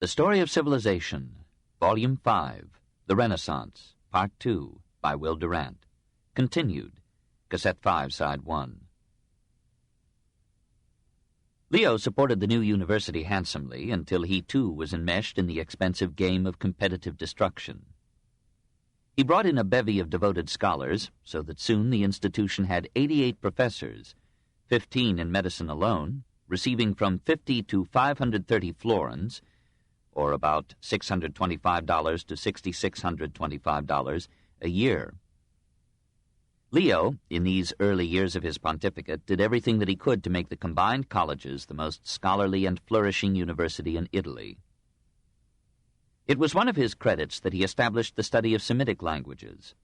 The Story of Civilization, Volume 5, The Renaissance, Part 2, by Will Durant. Continued, Cassette 5, Side 1. Leo supported the new university handsomely until he, too, was enmeshed in the expensive game of competitive destruction. He brought in a bevy of devoted scholars, so that soon the institution had 88 professors, 15 in medicine alone, receiving from 50 to 530 florins, or about $625 to $6,625 a year. Leo, in these early years of his pontificate, did everything that he could to make the combined colleges the most scholarly and flourishing university in Italy. It was one of his credits that he established the study of Semitic languages.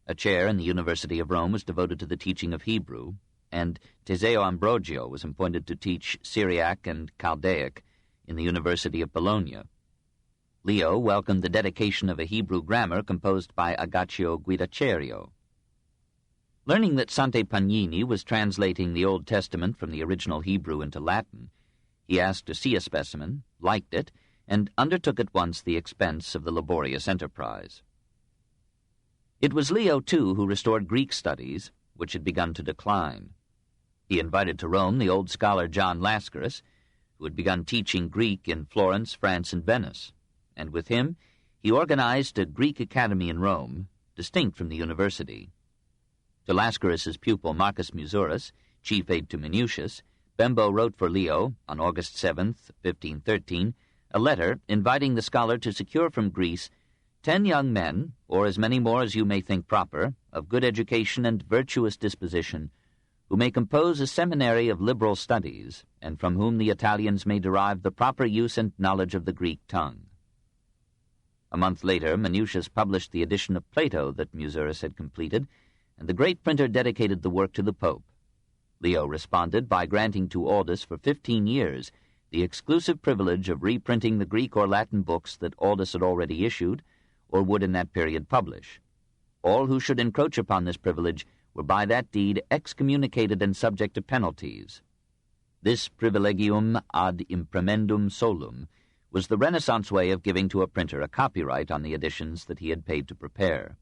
A chair in the University of Rome was devoted to the teaching of Hebrew, and Teseo Ambrogio was appointed to teach Syriac and Chaldaic in the University of Bologna. Leo welcomed the dedication of a Hebrew grammar composed by Agaccio Guidacerio. Learning that Sante Pagnini was translating the Old Testament from the original Hebrew into Latin, he asked to see a specimen, liked it, and undertook at once the expense of the laborious enterprise. It was Leo, too, who restored Greek studies, which had begun to decline. He invited to Rome the old scholar John Lascaris, who had begun teaching Greek in Florence, France, and Venice, and with him he organized a Greek academy in Rome, distinct from the university. To Lascaris's pupil Marcus Musurus, chief aide to Minucius, Bembo wrote for Leo, on August 7, 1513, a letter inviting the scholar to secure from Greece 10 young men, or as many more as you may think proper, of good education and virtuous disposition, who may compose a seminary of liberal studies, and from whom the Italians may derive the proper use and knowledge of the Greek tongue. A month later, Minucius published the edition of Plato that Musurus had completed, and the great printer dedicated the work to the Pope. Leo responded by granting to Aldus for 15 years the exclusive privilege of reprinting the Greek or Latin books that Aldus had already issued, or would in that period publish. All who should encroach upon this privilege were by that deed excommunicated and subject to penalties. This privilegium ad impremendum solum was the Renaissance way of giving to a printer a copyright on the editions that he had paid to prepare.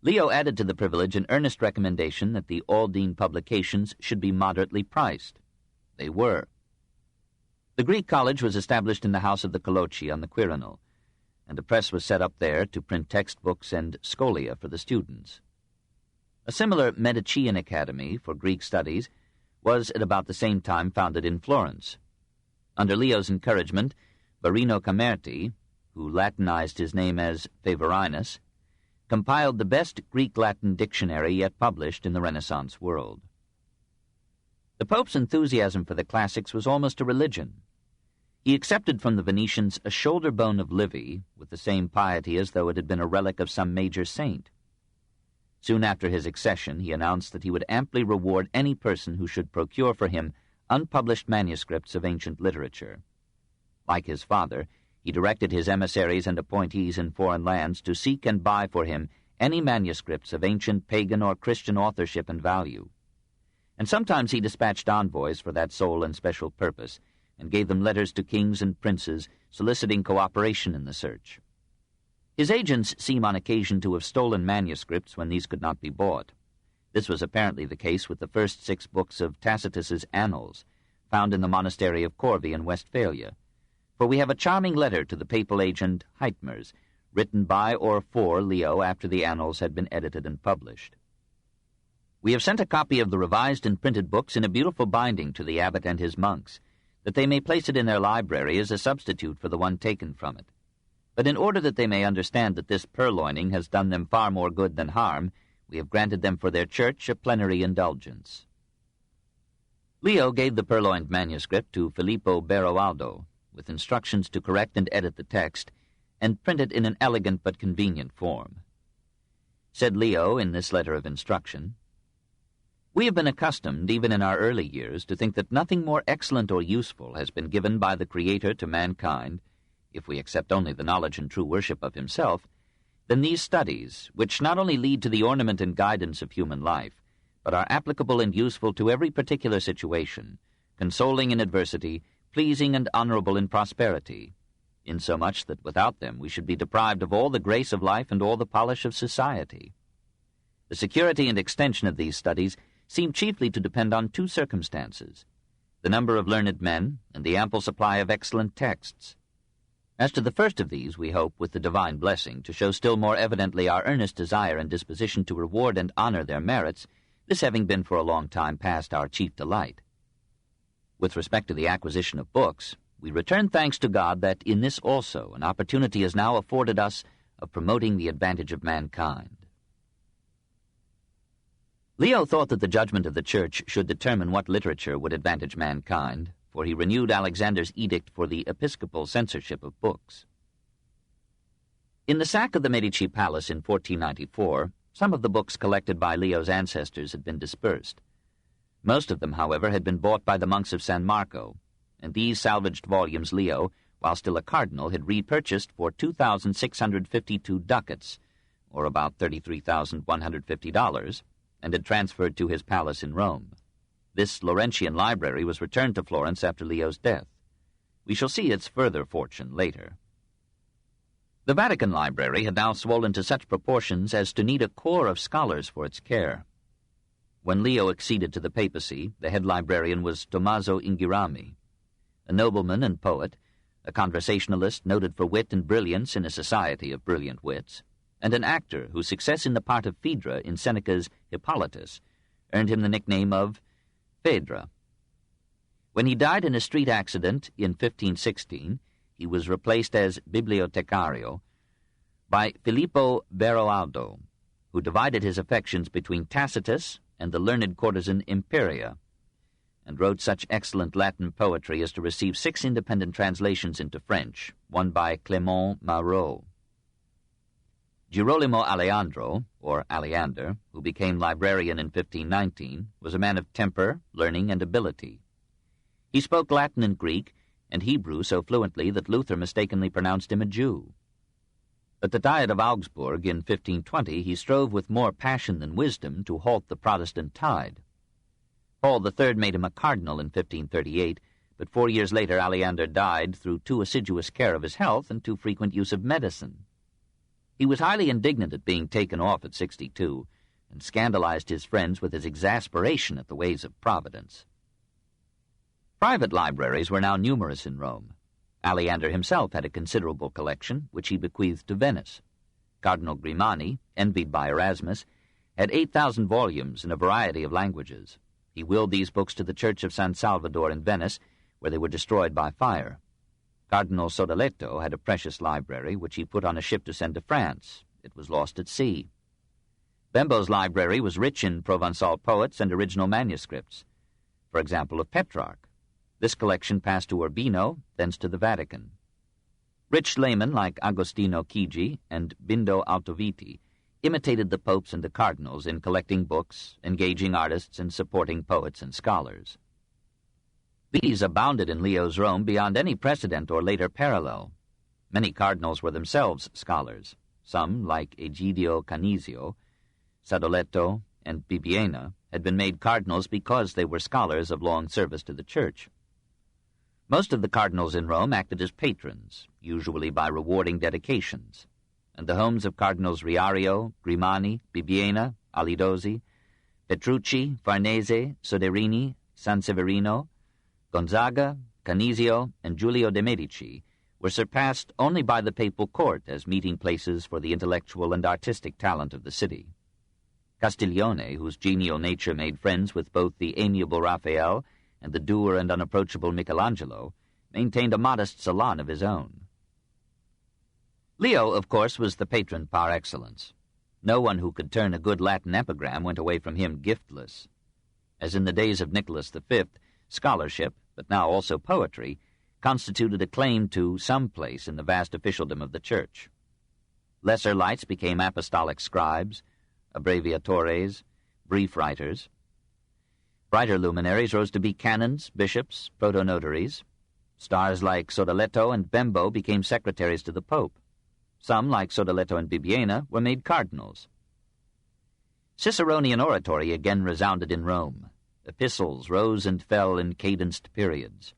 Leo added to the privilege an earnest recommendation that the Aldine publications should be moderately priced. They were. The Greek college was established in the house of the Colocci on the Quirinal, and a press was set up there to print textbooks and scholia for the students. A similar Medicean academy for Greek studies was at about the same time founded in Florence. Under Leo's encouragement, Barino Camerti, who Latinized his name as Favorinus, compiled the best Greek-Latin dictionary yet published in the Renaissance world. The Pope's enthusiasm for the classics was almost a religion. He accepted from the Venetians a shoulder bone of Livy with the same piety as though it had been a relic of some major saint. Soon after his accession, he announced that he would amply reward any person who should procure for him unpublished manuscripts of ancient literature. Like his father, he directed his emissaries and appointees in foreign lands to seek and buy for him any manuscripts of ancient pagan or Christian authorship and value. And sometimes he dispatched envoys for that sole and special purpose, and gave them letters to kings and princes soliciting cooperation in the search. His agents seem on occasion to have stolen manuscripts when these could not be bought. This was apparently the case with the first 6 books of Tacitus's Annals, found in the monastery of Corvey in Westphalia, for we have a charming letter to the papal agent Heitmers, written by or for Leo after the Annals had been edited and published. We have sent a copy of the revised and printed books in a beautiful binding to the abbot and his monks, that they may place it in their library as a substitute for the one taken from it. But in order that they may understand that this purloining has done them far more good than harm, we have granted them for their church a plenary indulgence. Leo gave the purloined manuscript to Filippo Beroaldo, with instructions to correct and edit the text, and print it in an elegant but convenient form. Said Leo in this letter of instruction, "We have been accustomed, even in our early years, to think that nothing more excellent or useful has been given by the Creator to mankind, if we accept only the knowledge and true worship of himself, than these studies, which not only lead to the ornament and guidance of human life, but are applicable and useful to every particular situation, consoling in adversity, pleasing and honorable in prosperity, insomuch that without them we should be deprived of all the grace of life and all the polish of society. The security and extension of these studies seem chiefly to depend on two circumstances: the number of learned men and the ample supply of excellent texts. As to the first of these, we hope, with the divine blessing, to show still more evidently our earnest desire and disposition to reward and honor their merits, this having been for a long time past our chief delight. With respect to the acquisition of books, we return thanks to God that in this also an opportunity is now afforded us of promoting the advantage of mankind. Leo thought that the judgment of the Church should determine what literature would advantage mankind, for he renewed Alexander's edict for the episcopal censorship of books. In the sack of the Medici Palace in 1494, some of the books collected by Leo's ancestors had been dispersed. Most of them, however, had been bought by the monks of San Marco, and these salvaged volumes Leo, while still a cardinal, had repurchased for 2,652 ducats, or about $33,150, and had transferred to his palace in Rome. This Laurentian library was returned to Florence after Leo's death. We shall see its further fortune later. The Vatican Library had now swollen to such proportions as to need a corps of scholars for its care. When Leo acceded to the papacy, the head librarian was Tommaso Ingirami, a nobleman and poet, a conversationalist noted for wit and brilliance in a society of brilliant wits, and an actor whose success in the part of Phaedra in Seneca's Hippolytus earned him the nickname of Phaedra. When he died in a street accident in 1516, he was replaced as bibliotecario by Filippo Beroaldo, who divided his affections between Tacitus and the learned courtesan Imperia, and wrote such excellent Latin poetry as to receive 6 independent translations into French, one by Clément Marot. Girolamo Aleandro, or Aleander, who became librarian in 1519, was a man of temper, learning, and ability. He spoke Latin and Greek, and Hebrew so fluently that Luther mistakenly pronounced him a Jew. At the Diet of Augsburg in 1520 he strove with more passion than wisdom to halt the Protestant tide. Paul III made him a cardinal in 1538, but 4 years later Aleander died through too assiduous care of his health and too frequent use of medicine. He was highly indignant at being taken off at 62, and scandalized his friends with his exasperation at the ways of Providence. Private libraries were now numerous in Rome. Aleander himself had a considerable collection, which he bequeathed to Venice. Cardinal Grimani, envied by Erasmus, had 8,000 volumes in a variety of languages. He willed these books to the Church of San Salvador in Venice, where they were destroyed by fire. Cardinal Sodeletto had a precious library, which he put on a ship to send to France. It was lost at sea. Bembo's library was rich in Provençal poets and original manuscripts, for example, of Petrarch. This collection passed to Urbino, thence to the Vatican. Rich laymen like Agostino Chigi and Bindo Altoviti imitated the popes and the cardinals in collecting books, engaging artists, and supporting poets and scholars. These abounded in Leo's Rome beyond any precedent or later parallel. Many cardinals were themselves scholars. Some, like Egidio Canisio, Sadoletto, and Bibbiena, had been made cardinals because they were scholars of long service to the Church. Most of the cardinals in Rome acted as patrons, usually by rewarding dedications, and the homes of Cardinals Riario, Grimani, Bibbiena, Alidozzi, Petrucci, Farnese, Soderini, Sanseverino, Gonzaga, Canisio, and Giulio de' Medici were surpassed only by the papal court as meeting places for the intellectual and artistic talent of the city. Castiglione, whose genial nature made friends with both the amiable Raphael and the dour and unapproachable Michelangelo, maintained a modest salon of his own. Leo, of course, was the patron par excellence. No one who could turn a good Latin epigram went away from him giftless. As in the days of Nicholas V, scholarship, but now also poetry, constituted a claim to some place in the vast officialdom of the Church. Lesser lights became apostolic scribes, abbreviatores, brief writers. Brighter luminaries rose to be canons, bishops, protonotaries. Stars like Sodeletto and Bembo became secretaries to the Pope. Some, like Sodeletto and Bibbiena, were made cardinals. Ciceronian oratory again resounded in Rome. Epistles rose and fell in cadenced periods.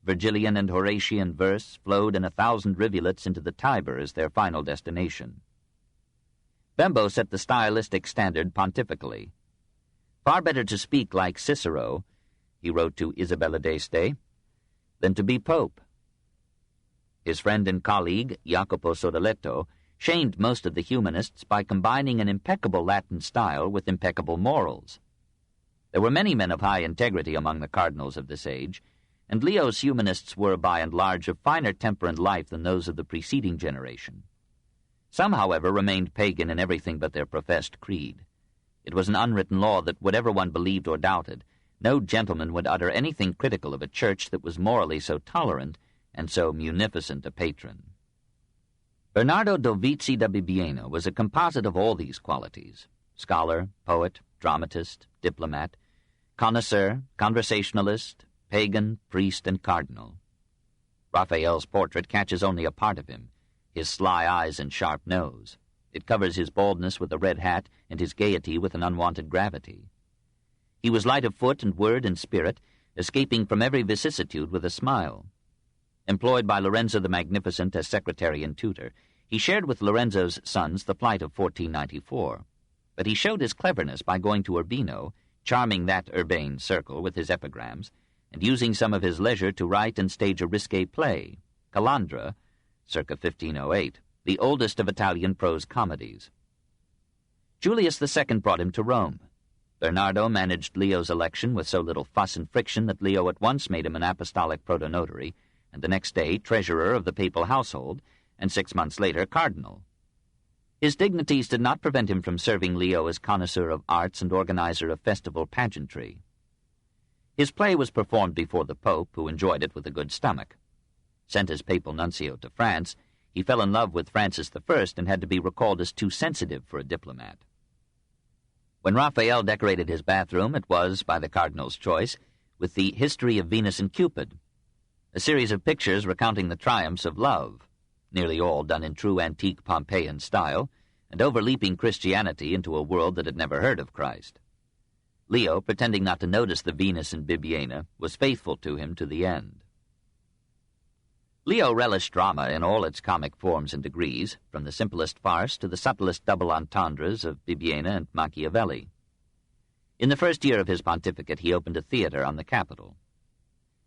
Virgilian and Horatian verse flowed in 1,000 rivulets into the Tiber as their final destination. Bembo set the stylistic standard pontifically. Far better to speak like Cicero, he wrote to Isabella d'Este, than to be pope. His friend and colleague, Jacopo Sodoletto, shamed most of the humanists by combining an impeccable Latin style with impeccable morals. There were many men of high integrity among the cardinals of this age, and Leo's humanists were, by and large, of finer temper and life than those of the preceding generation. Some, however, remained pagan in everything but their professed creed. It was an unwritten law that whatever one believed or doubted, no gentleman would utter anything critical of a church that was morally so tolerant and so munificent a patron. Bernardo Dovizi da Bibbiena was a composite of all these qualities: scholar, poet, dramatist, diplomat, connoisseur, conversationalist, pagan, priest, and cardinal. Raphael's portrait catches only a part of him, his sly eyes and sharp nose. It covers his baldness with a red hat and his gaiety with an unwonted gravity. He was light of foot and word and spirit, escaping from every vicissitude with a smile. Employed by Lorenzo the Magnificent as secretary and tutor, he shared with Lorenzo's sons the flight of 1494. But he showed his cleverness by going to Urbino, charming that urbane circle with his epigrams, and using some of his leisure to write and stage a risque play, Calandra, circa 1508, the oldest of Italian prose comedies. Julius II brought him to Rome. Bernardo managed Leo's election with so little fuss and friction that Leo at once made him an apostolic protonotary, and the next day treasurer of the papal household, and 6 months later cardinal. His dignities did not prevent him from serving Leo as connoisseur of arts and organizer of festival pageantry. His play was performed before the Pope, who enjoyed it with a good stomach. Sent as papal nuncio to France, he fell in love with Francis I and had to be recalled as too sensitive for a diplomat. When Raphael decorated his bathroom, it was, by the cardinal's choice, with the History of Venus and Cupid, a series of pictures recounting the triumphs of love, nearly all done in true antique Pompeian style, and overleaping Christianity into a world that had never heard of Christ. Leo, pretending not to notice the Venus and Bibbiena, was faithful to him to the end. Leo relished drama in all its comic forms and degrees, from the simplest farce to the subtlest double entendres of Bibbiena and Machiavelli. In the first year of his pontificate, he opened a theater on the Capitol.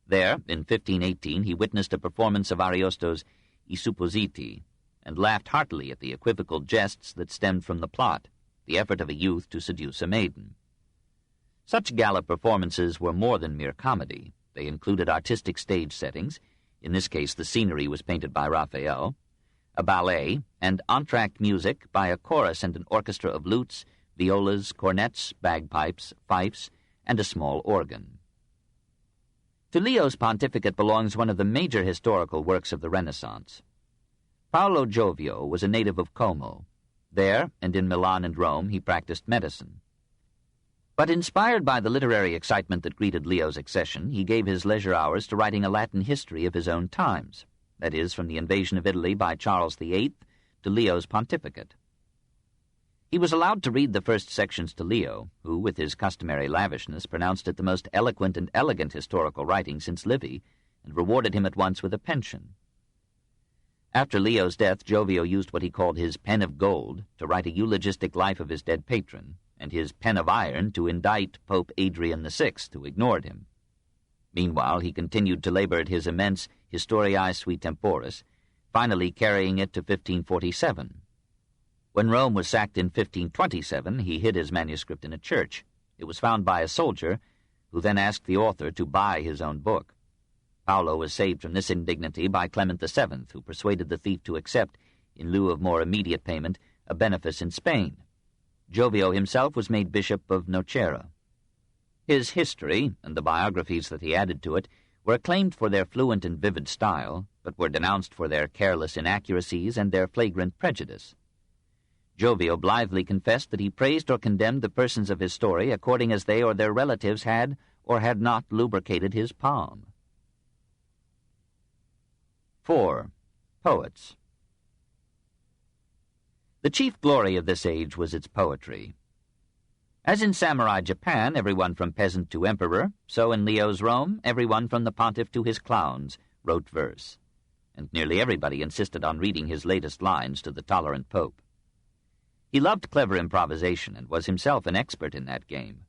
There, in 1518, he witnessed a performance of Ariosto's I Suppositi, and laughed heartily at the equivocal jests that stemmed from the plot, the effort of a youth to seduce a maiden. Such gala performances were more than mere comedy. They included artistic stage settings, in this case the scenery was painted by Raphael, a ballet, and entr'acte music by a chorus and an orchestra of lutes, violas, cornets, bagpipes, fifes, and a small organ. To Leo's pontificate belongs one of the major historical works of the Renaissance. Paolo Giovio was a native of Como. There, and in Milan and Rome, he practiced medicine. But inspired by the literary excitement that greeted Leo's accession, he gave his leisure hours to writing a Latin history of his own times, that is, from the invasion of Italy by Charles VIII to Leo's pontificate. He was allowed to read the first sections to Leo, who, with his customary lavishness, pronounced it the most eloquent and elegant historical writing since Livy, and rewarded him at once with a pension. After Leo's death, Giovio used what he called his pen of gold to write a eulogistic life of his dead patron, and his pen of iron to indict Pope Adrian VI, who ignored him. Meanwhile, he continued to labor at his immense Historiae Sui Temporis, finally carrying it to 1547. When Rome was sacked in 1527, he hid his manuscript in a church. It was found by a soldier, who then asked the author to buy his own book. Paolo was saved from this indignity by Clement VII, who persuaded the thief to accept, in lieu of more immediate payment, a benefice in Spain. Giovio himself was made Bishop of Nocera. His history, and the biographies that he added to it, were acclaimed for their fluent and vivid style, but were denounced for their careless inaccuracies and their flagrant prejudice. Giovio blithely confessed that he praised or condemned the persons of his story according as they or their relatives had or had not lubricated his palm. 4. Poets. The chief glory of this age was its poetry. As in samurai Japan, everyone from peasant to emperor, so in Leo's Rome, everyone from the pontiff to his clowns wrote verse, and nearly everybody insisted on reading his latest lines to the tolerant pope. He loved clever improvisation and was himself an expert in that game.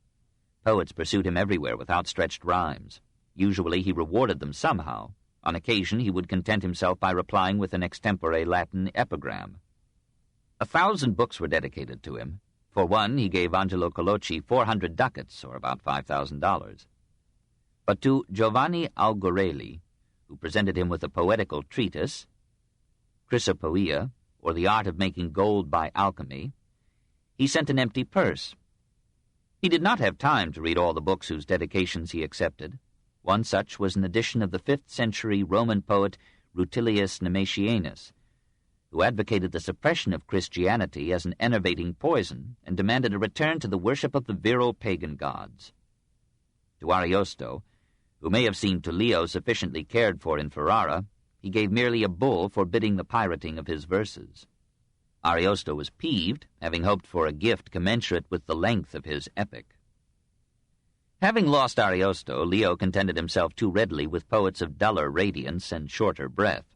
Poets pursued him everywhere with outstretched rhymes. Usually he rewarded them somehow. On occasion he would content himself by replying with an extempore Latin epigram. 1,000 books were dedicated to him. For one, he gave Angelo Colocci 400 ducats, or about $5,000. But to Giovanni Algorelli, who presented him with a poetical treatise, Chrysopoeia, or the art of making gold by alchemy, he sent an empty purse. He did not have time to read all the books whose dedications he accepted. One such was an edition of the 5th century Roman poet Rutilius Nemesianus, who advocated the suppression of Christianity as an enervating poison and demanded a return to the worship of the virile pagan gods. To Ariosto, who may have seemed to Leo sufficiently cared for in Ferrara, he gave merely a bull forbidding the pirating of his verses. Ariosto was peeved, having hoped for a gift commensurate with the length of his epic. Having lost Ariosto, Leo contented himself too readily with poets of duller radiance and shorter breath.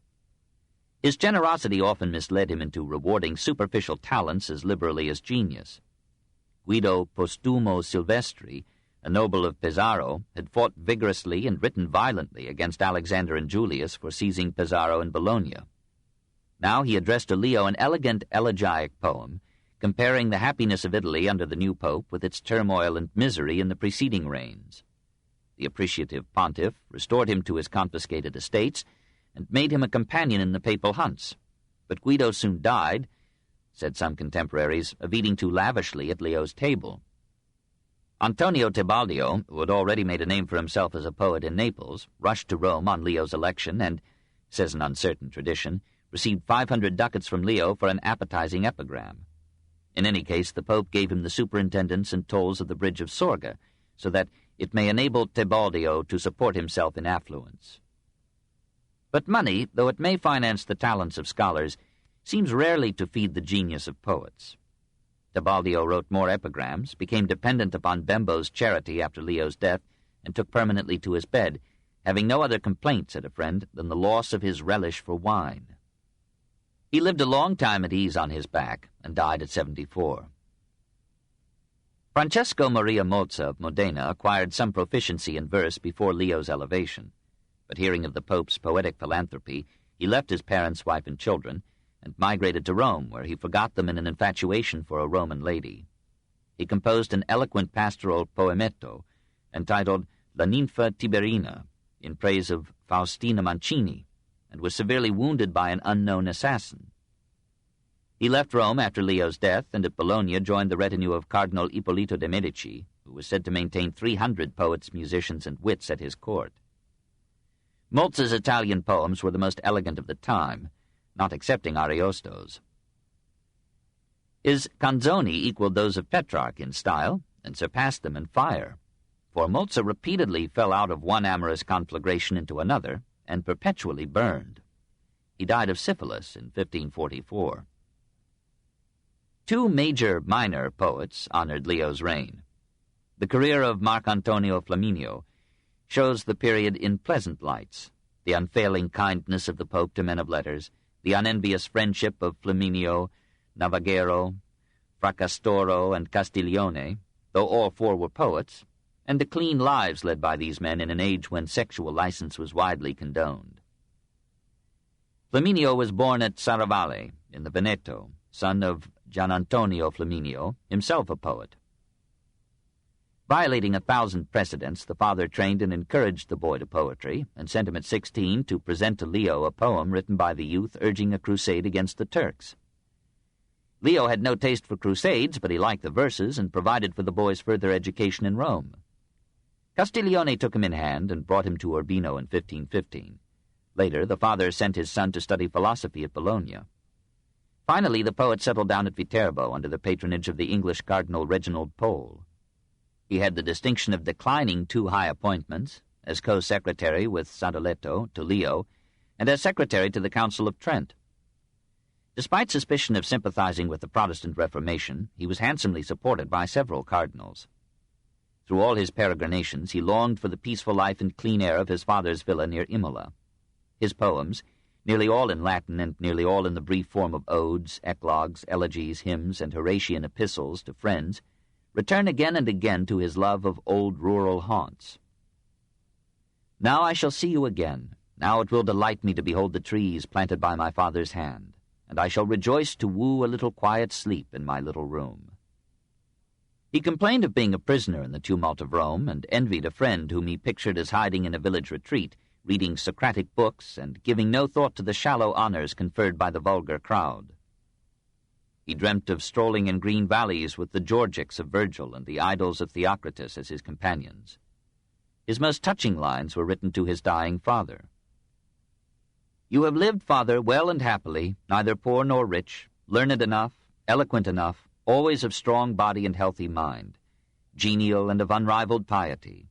His generosity often misled him into rewarding superficial talents as liberally as genius. Guido Postumo Silvestri, a noble of Pesaro, had fought vigorously and written violently against Alexander and Julius for seizing Pesaro and Bologna. Now he addressed to Leo an elegant elegiac poem, comparing the happiness of Italy under the new pope with its turmoil and misery in the preceding reigns. The appreciative pontiff restored him to his confiscated estates and made him a companion in the papal hunts. But Guido soon died, said some contemporaries, of eating too lavishly at Leo's table. Antonio Tebaldio, who had already made a name for himself as a poet in Naples, rushed to Rome on Leo's election and, says an uncertain tradition, received 500 ducats from Leo for an appetizing epigram. In any case, the Pope gave him the superintendence and tolls of the bridge of Sorga, so that it may enable Tebaldio to support himself in affluence. But money, though it may finance the talents of scholars, seems rarely to feed the genius of poets. Tebaldio wrote more epigrams, became dependent upon Bembo's charity after Leo's death, and took permanently to his bed, having no other complaint, said a friend, than the loss of his relish for wine. He lived a long time at ease on his back, and died at 74. Francesco Maria Mozza of Modena acquired some proficiency in verse before Leo's elevation, but hearing of the Pope's poetic philanthropy, he left his parents, wife, and children, and migrated to Rome, where he forgot them in an infatuation for a Roman lady. He composed an eloquent pastoral poemetto, entitled La Ninfa Tiberina, in praise of Faustina Mancini, and was severely wounded by an unknown assassin. He left Rome after Leo's death, and at Bologna joined the retinue of Cardinal Ippolito de' Medici, who was said to maintain 300 poets, musicians, and wits at his court. Mozza's Italian poems were the most elegant of the time, not excepting Ariosto's. His canzoni equaled those of Petrarch in style, and surpassed them in fire, for Mozza repeatedly fell out of one amorous conflagration into another, and perpetually burned. He died of syphilis in 1544. Two major minor poets honored Leo's reign. The career of Marcantonio Flaminio shows the period in pleasant lights: the unfailing kindness of the Pope to men of letters, the unenvious friendship of Flaminio, Navagero, Fracastoro, and Castiglione, though all four were poets, and the clean lives led by these men in an age when sexual license was widely condoned. Flaminio was born at Serravalle, in the Veneto, son of Gian Antonio Flaminio, himself a poet. Violating 1,000 precedents, the father trained and encouraged the boy to poetry, and sent him at 16 to present to Leo a poem written by the youth urging a crusade against the Turks. Leo had no taste for crusades, but he liked the verses and provided for the boy's further education in Rome. Castiglione took him in hand and brought him to Urbino in 1515. Later, the father sent his son to study philosophy at Bologna. Finally, the poet settled down at Viterbo under the patronage of the English Cardinal Reginald Pole. He had the distinction of declining 2 high appointments, as co-secretary with Sadoleto to Leo, and as secretary to the Council of Trent. Despite suspicion of sympathizing with the Protestant Reformation, he was handsomely supported by several cardinals. Through all his peregrinations, he longed for the peaceful life and clean air of his father's villa near Imola. His poems, nearly all in Latin and nearly all in the brief form of odes, eclogues, elegies, hymns, and Horatian epistles to friends, return again and again to his love of old rural haunts. Now I shall see you again. Now it will delight me to behold the trees planted by my father's hand, and I shall rejoice to woo a little quiet sleep in my little room. He complained of being a prisoner in the tumult of Rome, and envied a friend whom he pictured as hiding in a village retreat, reading Socratic books and giving no thought to the shallow honors conferred by the vulgar crowd. He dreamt of strolling in green valleys with the Georgics of Virgil and the idols of Theocritus as his companions. His most touching lines were written to his dying father. "You have lived, father, well and happily, neither poor nor rich, learned enough, eloquent enough, always of strong body and healthy mind, genial and of unrivaled piety.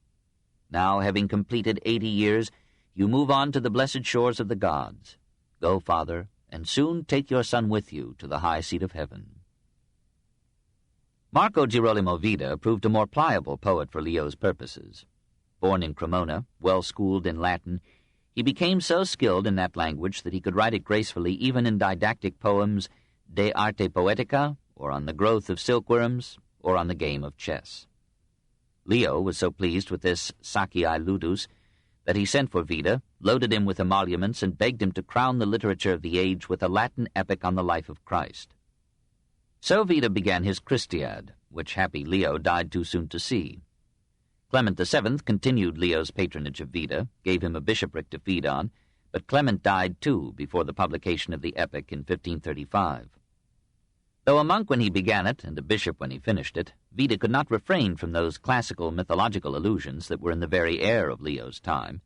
Now, having completed 80 years, you move on to the blessed shores of the gods. Go, father, and soon take your son with you to the high seat of heaven." Marco Girolamo Vida proved a more pliable poet for Leo's purposes. Born in Cremona, well-schooled in Latin, he became so skilled in that language that he could write it gracefully even in didactic poems De Arte Poetica, or on the growth of silkworms, or on the game of chess. Leo was so pleased with this Saciae Ludus that he sent for Vida, loaded him with emoluments, and begged him to crown the literature of the age with a Latin epic on the life of Christ. So Vida began his Christiad, which happy Leo died too soon to see. Clement VII continued Leo's patronage of Vida, gave him a bishopric to feed on, but Clement died too before the publication of the epic in 1535. Though a monk when he began it, and a bishop when he finished it, Vida could not refrain from those classical mythological allusions that were in the very air of Leo's time,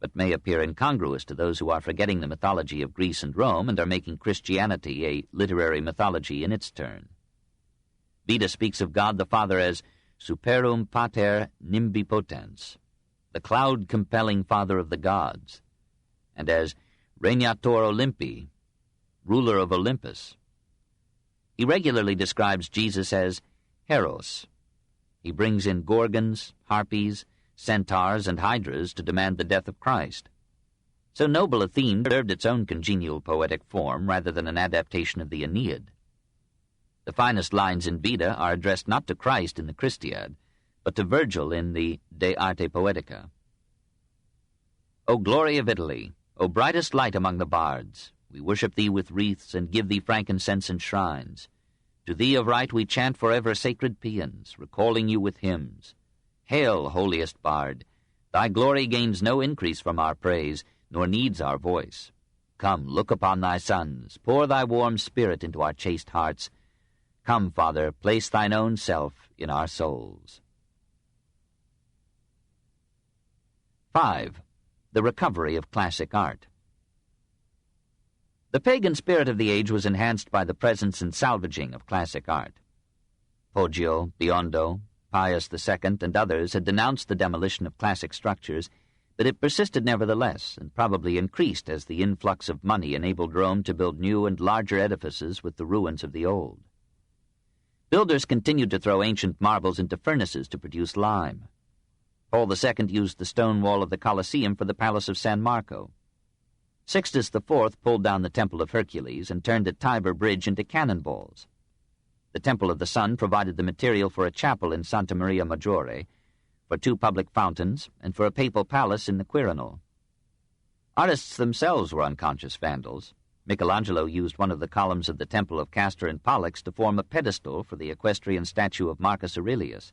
but may appear incongruous to those who are forgetting the mythology of Greece and Rome and are making Christianity a literary mythology in its turn. Vida speaks of God the Father as superum pater nimbipotens, the cloud-compelling Father of the gods, and as regnator Olympi, ruler of Olympus. He regularly describes Jesus as Heros. He brings in gorgons, harpies, centaurs, and hydras to demand the death of Christ. So noble a theme deserved its own congenial poetic form rather than an adaptation of the Aeneid. The finest lines in Vida are addressed not to Christ in the Christiad, but to Virgil in the De Arte Poetica. O glory of Italy, O brightest light among the bards, we worship thee with wreaths and give thee frankincense and shrines. To thee of right we chant forever sacred paeans, recalling you with hymns. Hail, holiest bard! Thy glory gains no increase from our praise, nor needs our voice. Come, look upon thy sons, pour thy warm spirit into our chaste hearts. Come, Father, place thine own self in our souls. 5. The recovery of classic art. The pagan spirit of the age was enhanced by the presence and salvaging of classic art. Poggio, Biondo, Pius II, and others had denounced the demolition of classic structures, but it persisted nevertheless, and probably increased as the influx of money enabled Rome to build new and larger edifices with the ruins of the old. Builders continued to throw ancient marbles into furnaces to produce lime. Paul II used the stone wall of the Colosseum for the Palace of San Marco. Sixtus IV pulled down the Temple of Hercules and turned the Tiber Bridge into cannonballs. The Temple of the Sun provided the material for a chapel in Santa Maria Maggiore, for 2 public fountains, and for a papal palace in the Quirinal. Artists themselves were unconscious vandals. Michelangelo used one of the columns of the Temple of Castor and Pollux to form a pedestal for the equestrian statue of Marcus Aurelius,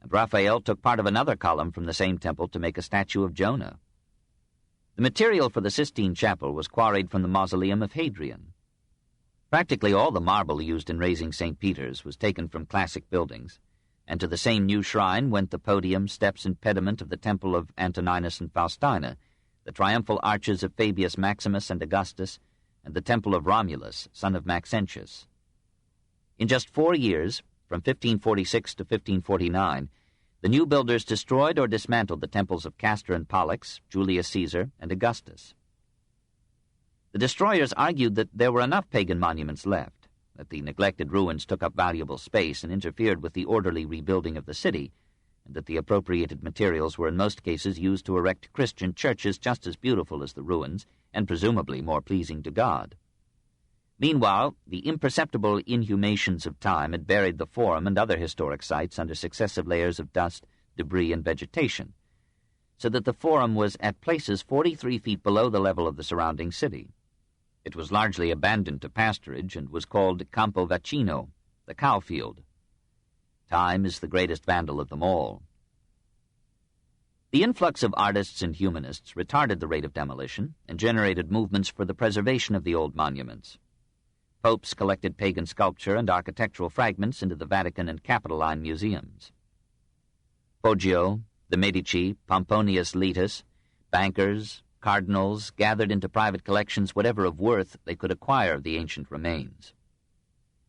and Raphael took part of another column from the same temple to make a statue of Jonah. The material for the Sistine Chapel was quarried from the mausoleum of Hadrian. Practically all the marble used in raising St. Peter's was taken from classic buildings, and to the same new shrine went the podium, steps, and pediment of the temple of Antoninus and Faustina, the triumphal arches of Fabius Maximus and Augustus, and the temple of Romulus, son of Maxentius. In just 4 years, from 1546 to 1549, the new builders destroyed or dismantled the temples of Castor and Pollux, Julius Caesar, and Augustus. The destroyers argued that there were enough pagan monuments left, that the neglected ruins took up valuable space and interfered with the orderly rebuilding of the city, and that the appropriated materials were in most cases used to erect Christian churches just as beautiful as the ruins, and presumably more pleasing to God. Meanwhile, the imperceptible inhumations of time had buried the Forum and other historic sites under successive layers of dust, debris, and vegetation, so that the Forum was at places 43 feet below the level of the surrounding city. It was largely abandoned to pasturage and was called Campo Vaccino, the cow field. Time is the greatest vandal of them all. The influx of artists and humanists retarded the rate of demolition and generated movements for the preservation of the old monuments. Popes collected pagan sculpture and architectural fragments into the Vatican and Capitoline museums. Poggio, the Medici, Pomponius Letus, bankers, cardinals gathered into private collections whatever of worth they could acquire of the ancient remains.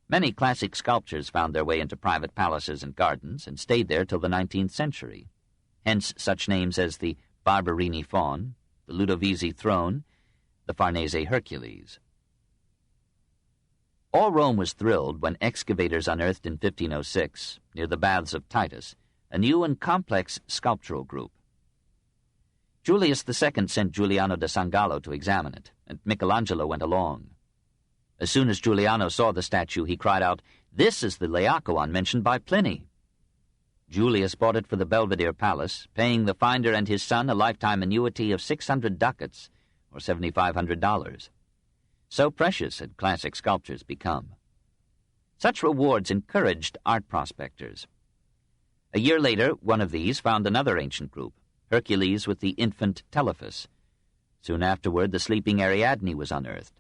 Many classic sculptures found their way into private palaces and gardens and stayed there till the 19th century. Hence such names as the Barberini Faun, the Ludovisi Throne, the Farnese Hercules. All Rome was thrilled when excavators unearthed in 1506, near the Baths of Titus, a new and complex sculptural group. Julius II sent Giuliano da Sangallo to examine it, and Michelangelo went along. As soon as Giuliano saw the statue, he cried out, "This is the Laocoon mentioned by Pliny." Julius bought it for the Belvedere Palace, paying the finder and his son a lifetime annuity of 600 ducats, or $7,500. So precious had classic sculptures become. Such rewards encouraged art prospectors. A year later, one of these found another ancient group, Hercules with the infant Telephus. Soon afterward, the sleeping Ariadne was unearthed.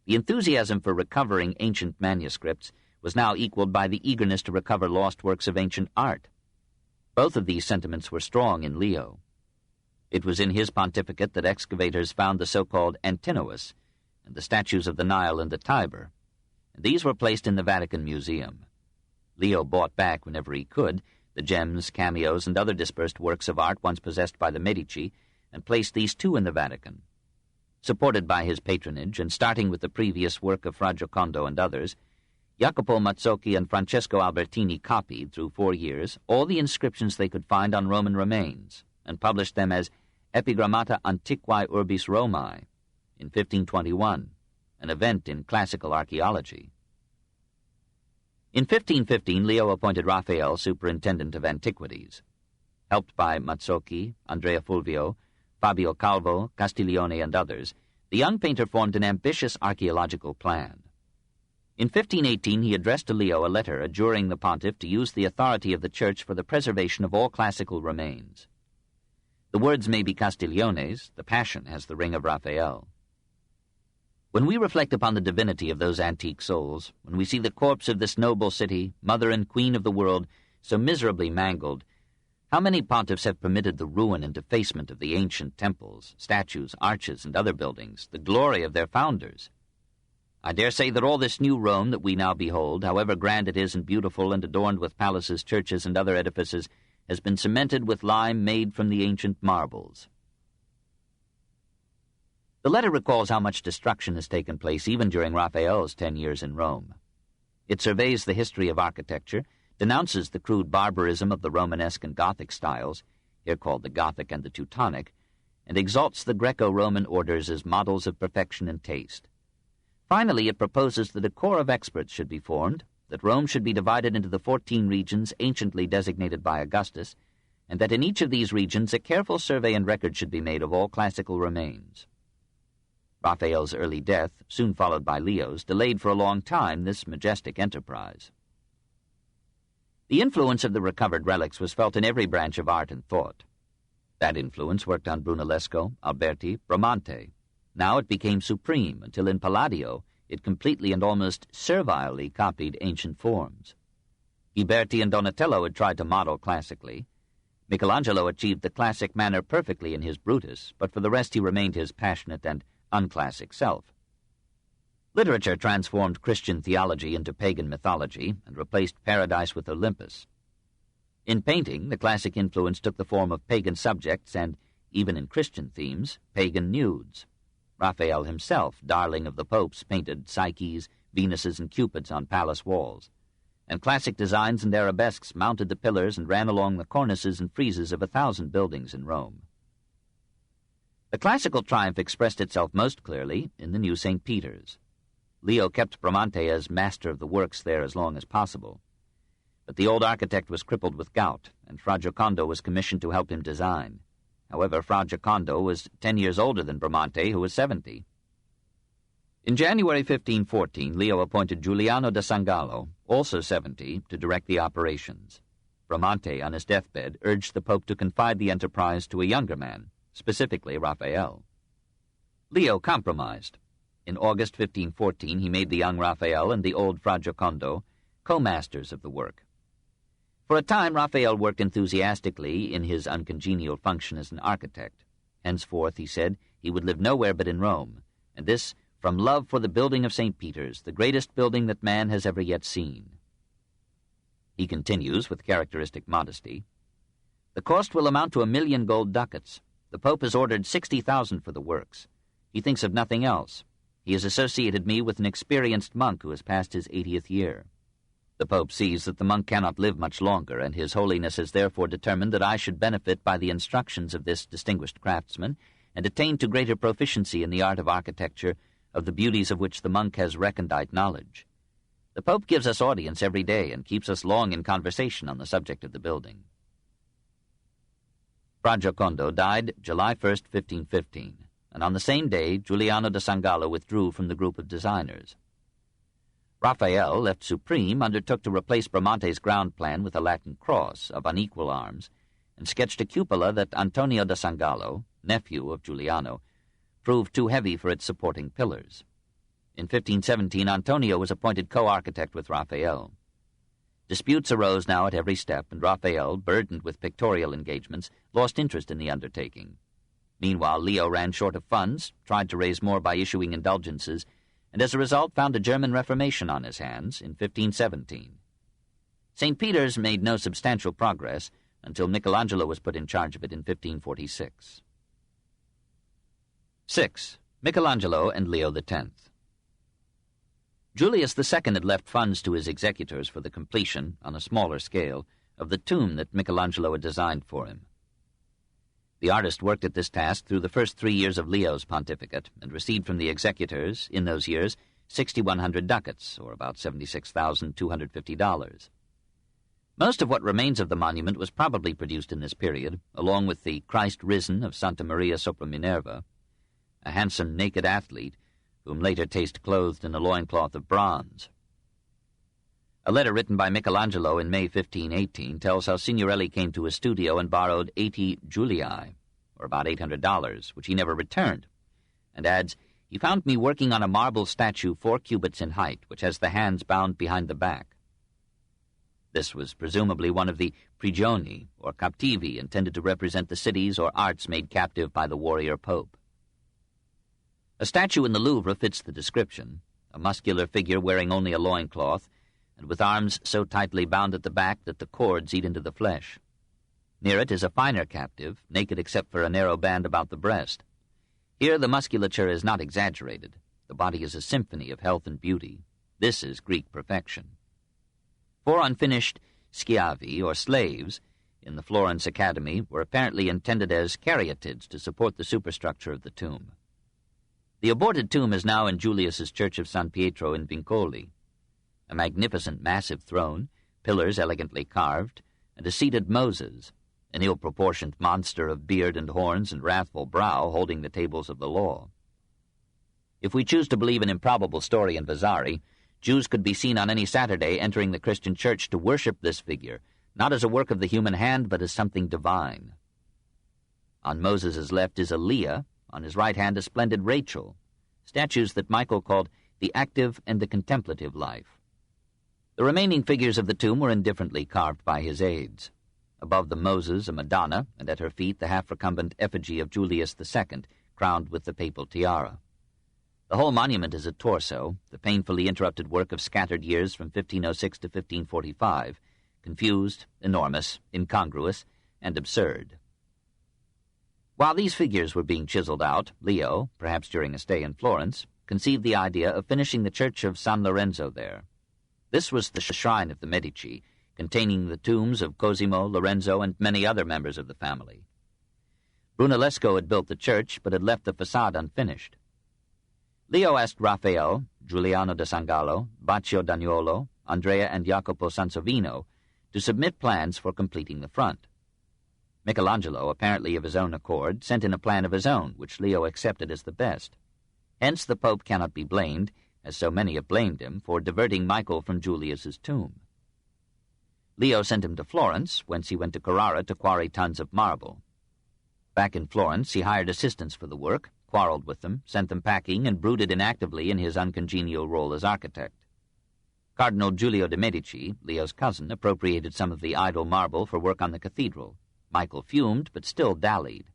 The enthusiasm for recovering ancient manuscripts was now equaled by the eagerness to recover lost works of ancient art. Both of these sentiments were strong in Leo. It was in his pontificate that excavators found the so-called Antinous and the statues of the Nile and the Tiber, and these were placed in the Vatican Museum. Leo bought back, whenever he could, the gems, cameos, and other dispersed works of art once possessed by the Medici, and placed these too in the Vatican. Supported by his patronage, and starting with the previous work of Fra Giocondo and others, Jacopo Mazzocchi and Francesco Albertini copied, through 4 years, all the inscriptions they could find on Roman remains, and published them as Epigrammata Antiquae Urbis Romae in 1521, an event in classical archaeology. In 1515, Leo appointed Raphael superintendent of antiquities. Helped by Mazzocchi, Andrea Fulvio, Fabio Calvo, Castiglione, and others, the young painter formed an ambitious archaeological plan. In 1518, he addressed to Leo a letter adjuring the pontiff to use the authority of the Church for the preservation of all classical remains. The words may be Castiglione's, the passion has the ring of Raphael. When we reflect upon the divinity of those antique souls, when we see the corpse of this noble city, mother and queen of the world, so miserably mangled, how many pontiffs have permitted the ruin and defacement of the ancient temples, statues, arches, and other buildings, the glory of their founders? I dare say that all this new Rome that we now behold, however grand it is and beautiful and adorned with palaces, churches, and other edifices, has been cemented with lime made from the ancient marbles. The letter recalls how much destruction has taken place even during Raphael's 10 years in Rome. It surveys the history of architecture, denounces the crude barbarism of the Romanesque and Gothic styles, here called the Gothic and the Teutonic, and exalts the Greco-Roman orders as models of perfection and taste. Finally, it proposes that a corps of experts should be formed, that Rome should be divided into the 14 regions anciently designated by Augustus, and that in each of these regions a careful survey and record should be made of all classical remains. Raphael's early death, soon followed by Leo's, delayed for a long time this majestic enterprise. The influence of the recovered relics was felt in every branch of art and thought. That influence worked on Brunellesco, Alberti, Bramante. Now it became supreme, until in Palladio it completely and almost servilely copied ancient forms. Ghiberti and Donatello had tried to model classically. Michelangelo achieved the classic manner perfectly in his Brutus, but for the rest he remained his passionate and unclassic self. Literature transformed Christian theology into pagan mythology and replaced paradise with Olympus. In painting, the classic influence took the form of pagan subjects and, even in Christian themes, pagan nudes. Raphael himself, darling of the popes, painted Psyches, Venuses, and Cupids on palace walls, and classic designs and arabesques mounted the pillars and ran along the cornices and friezes of 1,000 buildings in Rome. The classical triumph expressed itself most clearly in the new St. Peter's. Leo kept Bramante as master of the works there as long as possible. But the old architect was crippled with gout, and Fra Giocondo was commissioned to help him design. However, Fra Giocondo was 10 years older than Bramante, who was 70. In January 1514, Leo appointed Giuliano da Sangallo, also 70, to direct the operations. Bramante, on his deathbed, urged the Pope to confide the enterprise to a younger man, specifically Raphael. Leo compromised. In August 1514, he made the young Raphael and the old Fra Giocondo co-masters of the work. For a time, Raphael worked enthusiastically in his uncongenial function as an architect. Henceforth, he said, he would live nowhere but in Rome, and this from love for the building of St. Peter's, the greatest building that man has ever yet seen. He continues with characteristic modesty, "The cost will amount to 1,000,000 gold ducats. The Pope has ordered 60,000 for the works. He thinks of nothing else. He has associated me with an experienced monk who has passed his 80th year. The Pope sees that the monk cannot live much longer, and His Holiness has therefore determined that I should benefit by the instructions of this distinguished craftsman and attain to greater proficiency in the art of architecture, of the beauties of which the monk has recondite knowledge. The Pope gives us audience every day and keeps us long in conversation on the subject of the building." Fra Giocondo died July 1st, 1515, and on the same day Giuliano da Sangallo withdrew from the group of designers. Raphael, left supreme, undertook to replace Bramante's ground plan with a Latin cross of unequal arms, and sketched a cupola that Antonio da Sangallo, nephew of Giuliano, proved too heavy for its supporting pillars. In 1517, Antonio was appointed co-architect with Raphael. Disputes arose now at every step, and Raphael, burdened with pictorial engagements, lost interest in the undertaking. Meanwhile, Leo ran short of funds, tried to raise more by issuing indulgences, and as a result found a German Reformation on his hands in 1517. St. Peter's made no substantial progress until Michelangelo was put in charge of it in 1546. 6. Michelangelo and Leo X. Julius II had left funds to his executors for the completion, on a smaller scale, of the tomb that Michelangelo had designed for him. The artist worked at this task through the first 3 years of Leo's pontificate and received from the executors, in those years, 6,100 ducats, or about $76,250. Most of what remains of the monument was probably produced in this period, along with the Christ Risen of Santa Maria sopra Minerva, a handsome naked athlete, whom later Taste clothed in a loincloth of bronze. A letter written by Michelangelo in May 1518 tells how Signorelli came to his studio and borrowed 80 Julii, or about $800, which he never returned, and adds, "He found me working on a marble statue 4 cubits in height, which has the hands bound behind the back." This was presumably one of the prigioni, or captivi, intended to represent the cities or arts made captive by the warrior pope. A statue in the Louvre fits the description, a muscular figure wearing only a loincloth, and with arms so tightly bound at the back that the cords eat into the flesh. Near it is a finer captive, naked except for a narrow band about the breast. Here the musculature is not exaggerated. The body is a symphony of health and beauty. This is Greek perfection. 4 unfinished schiavi, or slaves, in the Florence Academy were apparently intended as caryatids to support the superstructure of the tomb. The aborted tomb is now in Julius's Church of San Pietro in Vincoli. A magnificent massive throne, pillars elegantly carved, and a seated Moses, an ill-proportioned monster of beard and horns and wrathful brow holding the tables of the law. If we choose to believe an improbable story in Vasari, Jews could be seen on any Saturday entering the Christian church to worship this figure, not as a work of the human hand, but as something divine. On Moses' left is a Leah, on his right hand a splendid Rachel, statues that Michael called the active and the contemplative life. The remaining figures of the tomb were indifferently carved by his aides. Above the Moses, a Madonna, and at her feet the half-recumbent effigy of Julius II, crowned with the papal tiara. The whole monument is a torso, the painfully interrupted work of scattered years from 1506 to 1545, confused, enormous, incongruous, and absurd. While these figures were being chiseled out, Leo, perhaps during a stay in Florence, conceived the idea of finishing the church of San Lorenzo there. This was the shrine of the Medici, containing the tombs of Cosimo, Lorenzo, and many other members of the family. Brunellesco had built the church, but had left the facade unfinished. Leo asked Raphael, Giuliano da Sangallo, Baccio d'Agnolo, Andrea and Jacopo Sansovino to submit plans for completing the front. Michelangelo, apparently of his own accord, sent in a plan of his own, which Leo accepted as the best. Hence the Pope cannot be blamed, as so many have blamed him, for diverting Michael from Julius's tomb. Leo sent him to Florence, whence he went to Carrara to quarry tons of marble. Back in Florence, he hired assistants for the work, quarreled with them, sent them packing, and brooded inactively in his uncongenial role as architect. Cardinal Giulio de' Medici, Leo's cousin, appropriated some of the idle marble for work on the cathedral. Michael fumed, but still dallied.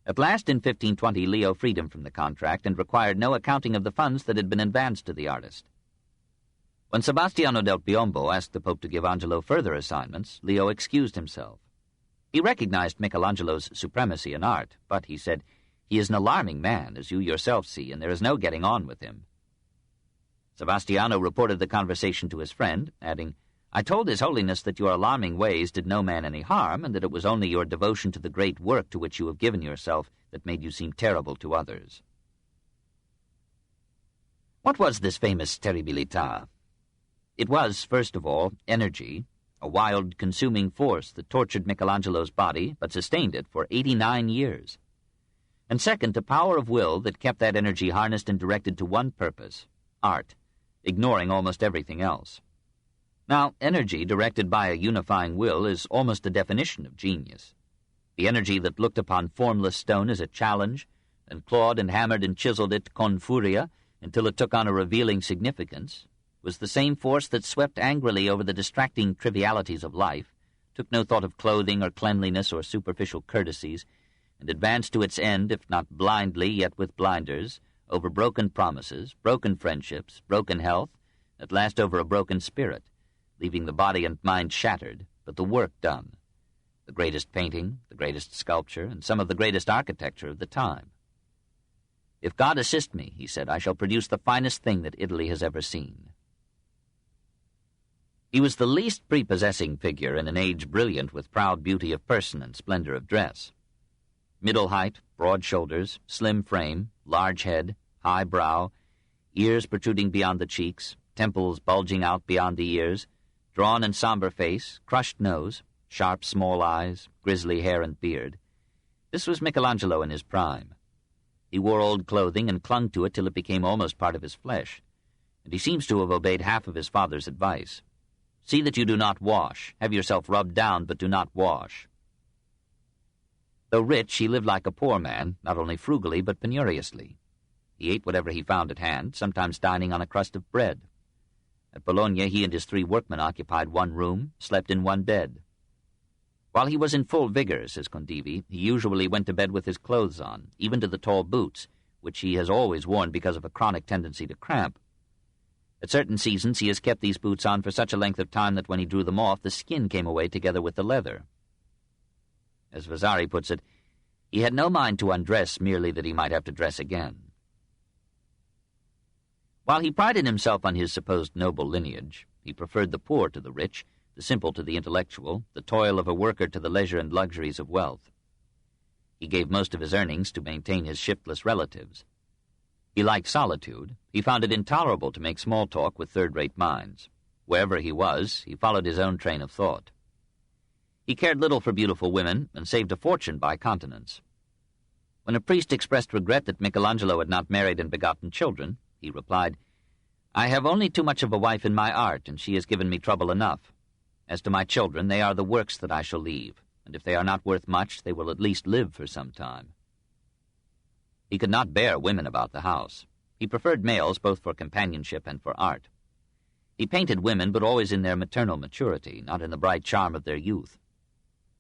At last, in 1520, Leo freed him from the contract and required no accounting of the funds that had been advanced to the artist. When Sebastiano del Piombo asked the Pope to give Angelo further assignments, Leo excused himself. He recognized Michelangelo's supremacy in art, but, he said, he is an alarming man, as you yourself see, and there is no getting on with him. Sebastiano reported the conversation to his friend, adding, I told His Holiness that your alarming ways did no man any harm, and that it was only your devotion to the great work to which you have given yourself that made you seem terrible to others. What was this famous terribilità? It was, first of all, energy, a wild, consuming force that tortured Michelangelo's body, but sustained it for 89 years. And second, a power of will that kept that energy harnessed and directed to one purpose, art, ignoring almost everything else. Now, energy directed by a unifying will is almost the definition of genius. The energy that looked upon formless stone as a challenge, and clawed and hammered and chiseled it con furia until it took on a revealing significance, was the same force that swept angrily over the distracting trivialities of life, took no thought of clothing or cleanliness or superficial courtesies, and advanced to its end, if not blindly, yet with blinders, over broken promises, broken friendships, broken health, at last over a broken spirit, leaving the body and mind shattered, but the work done. The greatest painting, the greatest sculpture, and some of the greatest architecture of the time. If God assist me, he said, I shall produce the finest thing that Italy has ever seen. He was the least prepossessing figure in an age brilliant with proud beauty of person and splendor of dress. Middle height, broad shoulders, slim frame, large head, high brow, ears protruding beyond the cheeks, temples bulging out beyond the ears, drawn and somber face, crushed nose, sharp small eyes, grisly hair and beard. This was Michelangelo in his prime. He wore old clothing and clung to it till it became almost part of his flesh, and he seems to have obeyed half of his father's advice. See that you do not wash. Have yourself rubbed down, but do not wash. Though rich, he lived like a poor man, not only frugally, but penuriously. He ate whatever he found at hand, sometimes dining on a crust of bread. At Bologna, he and his 3 workmen occupied one room, slept in one bed. While he was in full vigor, says Condivi, he usually went to bed with his clothes on, even to the tall boots, which he has always worn because of a chronic tendency to cramp. At certain seasons, he has kept these boots on for such a length of time that when he drew them off, the skin came away together with the leather. As Vasari puts it, he had no mind to undress merely that he might have to dress again. While he prided himself on his supposed noble lineage, he preferred the poor to the rich, the simple to the intellectual, the toil of a worker to the leisure and luxuries of wealth. He gave most of his earnings to maintain his shiftless relatives. He liked solitude. He found it intolerable to make small talk with third-rate minds. Wherever he was, he followed his own train of thought. He cared little for beautiful women and saved a fortune by continence. When a priest expressed regret that Michelangelo had not married and begotten children, he replied, I have only too much of a wife in my art, and she has given me trouble enough. As to my children, they are the works that I shall leave, and if they are not worth much, they will at least live for some time. He could not bear women about the house. He preferred males both for companionship and for art. He painted women, but always in their maternal maturity, not in the bright charm of their youth.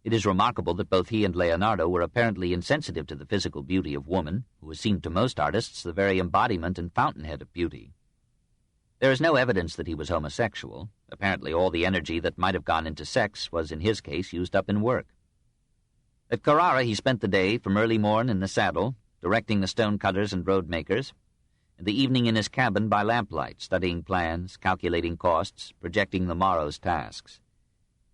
It is remarkable that both he and Leonardo were apparently insensitive to the physical beauty of woman, who has seemed to most artists the very embodiment and fountainhead of beauty. There is no evidence that he was homosexual. Apparently all the energy that might have gone into sex was, in his case, used up in work. At Carrara he spent the day from early morn in the saddle, directing the stone-cutters and road-makers, and the evening in his cabin by lamplight, studying plans, calculating costs, projecting the morrow's tasks.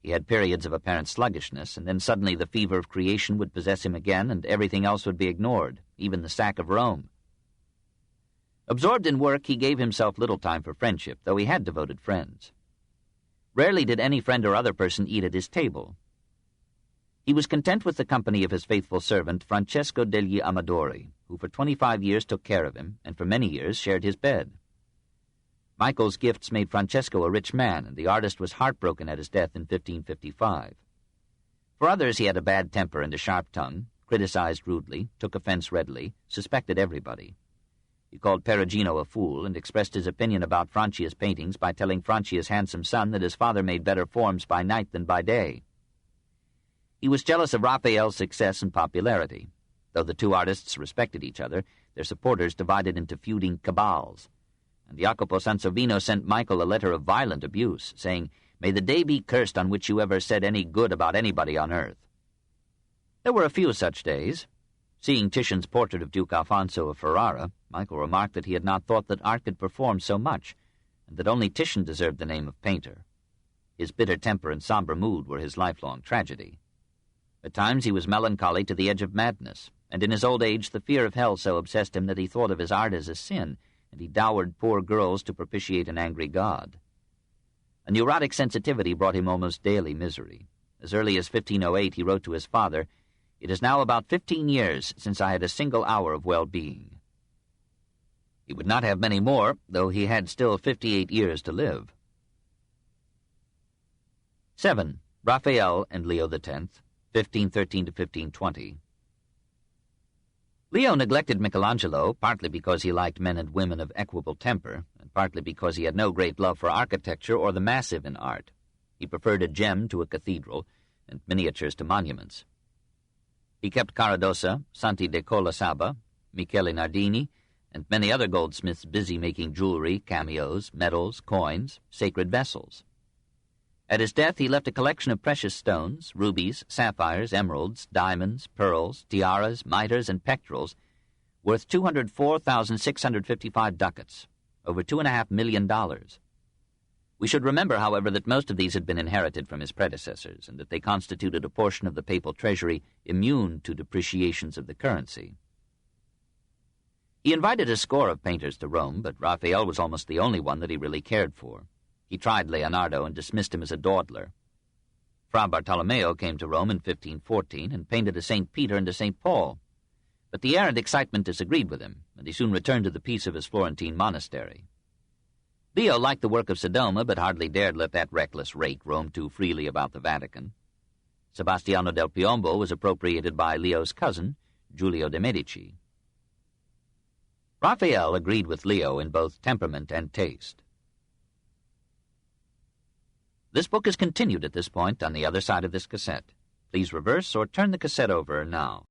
He had periods of apparent sluggishness, and then suddenly the fever of creation would possess him again, and everything else would be ignored, even the sack of Rome. Absorbed in work, he gave himself little time for friendship, though he had devoted friends. Rarely did any friend or other person eat at his table. He was content with the company of his faithful servant, Francesco degli Amadori, who for 25 years took care of him, and for many years shared his bed. Michael's gifts made Francesco a rich man, and the artist was heartbroken at his death in 1555. For others he had a bad temper and a sharp tongue, criticized rudely, took offense readily, suspected everybody. He called Perugino a fool, and expressed his opinion about Francia's paintings by telling Francia's handsome son that his father made better forms by night than by day. He was jealous of Raphael's success and popularity. Though the two artists respected each other, their supporters divided into feuding cabals, and Jacopo Sansovino sent Michael a letter of violent abuse, saying, "May the day be cursed on which you ever said any good about anybody on earth." There were a few such days. Seeing Titian's portrait of Duke Alfonso of Ferrara, Michael remarked that he had not thought that art could perform so much, and that only Titian deserved the name of painter. His bitter temper and somber mood were his lifelong tragedy. At times he was melancholy to the edge of madness, and in his old age the fear of hell so obsessed him that he thought of his art as a sin, and he dowered poor girls to propitiate an angry god. A neurotic sensitivity brought him almost daily misery. As early as 1508 he wrote to his father, "It is now about 15 years since I had a single hour of well-being." He would not have many more, though he had still 58 years to live. 7. Raphael and Leo X, 1513 to 1520. Leo neglected Michelangelo, partly because he liked men and women of equable temper, and partly because he had no great love for architecture or the massive in art. He preferred a gem to a cathedral, and miniatures to monuments. He kept Caradossa, Santi de Cola Saba, Michele Nardini, and many other goldsmiths busy making jewelry, cameos, medals, coins, sacred vessels. At his death he left a collection of precious stones, rubies, sapphires, emeralds, diamonds, pearls, tiaras, mitres, and pectorals, worth 204,655 ducats, over $2.5 million. We should remember, however, that most of these had been inherited from his predecessors, and that they constituted a portion of the papal treasury immune to depreciations of the currency. He invited a score of painters to Rome, but Raphael was almost the only one that he really cared for. He tried Leonardo and dismissed him as a dawdler. Fra Bartolomeo came to Rome in 1514 and painted a St. Peter and a St. Paul, but the air and excitement disagreed with him, and he soon returned to the peace of his Florentine monastery. Leo liked the work of Sodoma, but hardly dared let that reckless rake roam too freely about the Vatican. Sebastiano del Piombo was appropriated by Leo's cousin, Giulio de' Medici. Raphael agreed with Leo in both temperament and taste. This book is continued at this point on the other side of this cassette. Please reverse or turn the cassette over now.